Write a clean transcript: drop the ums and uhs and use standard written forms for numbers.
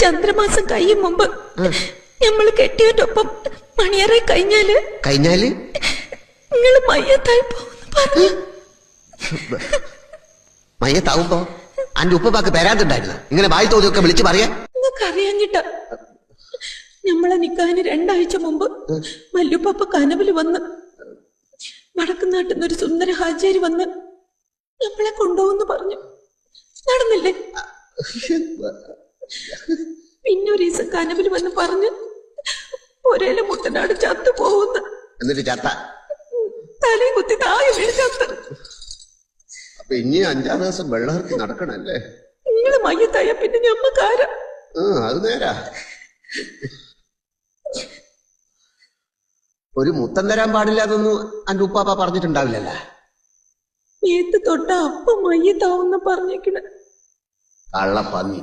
ചന്ദ്രമാസം കഴിയും മുമ്പ് നമ്മള് കെട്ടിയതിനൊപ്പം മണിയറെ കഴിഞ്ഞാല് നിങ്ങള് മയ്യത്തായി പോകുന്നു പറഞ്ഞു. മയ്യത്താവുമ്പോ അന്റെ ഉപ്പപ്പാക്ക് പേരാണ്ടുണ്ടായിരുന്നു ഇങ്ങനെ വായി തോതിയൊക്കെ വിളിച്ചു പറയാ. നിങ്ങൾക്ക് അറിയാഞ്ഞിട്ട നമ്മളെ നിക്കാന് 2 ആഴ്ച മുമ്പ് മല്ലുപ്പാപ്പ കനവില് വന്ന് വടക്കുന്നാട്ടിൽ ഒരു സുന്ദര ഹാജിയാരി വന്ന് നമ്മളെ കൊണ്ടുപോകുന്നു പറഞ്ഞു. നടന്നില്ലേ? പിന്നെ ഒരു ദിവസം കനവില് വന്ന് പറഞ്ഞ് ഒരേല മുട്ടനാട് ചത്തു പോകുന്നു. എന്നിട്ട് ചത്ത തലയും കുത്തി താഴെ വീട് ചത്ത്. അപ്പൊ ഇനി 5-6 ദിവസം വെള്ളമിറക്കി നടക്കണല്ലേ? നിങ്ങള് മയ്യത്തായ പിന്നെ ഞമ്മക്കാര. അത് നേരാ. ഒരു മുത്തം തരാൻ പാടില്ല എന്നൊന്നും അന്റെ ഉപ്പാപ്പ പറഞ്ഞിട്ടുണ്ടാവില്ലല്ലോ. മേത്ത് തൊട്ട അപ്പം മയ്യത്താവുന്ന പറഞ്ഞേക്കണ കള്ളപ്പന്നി.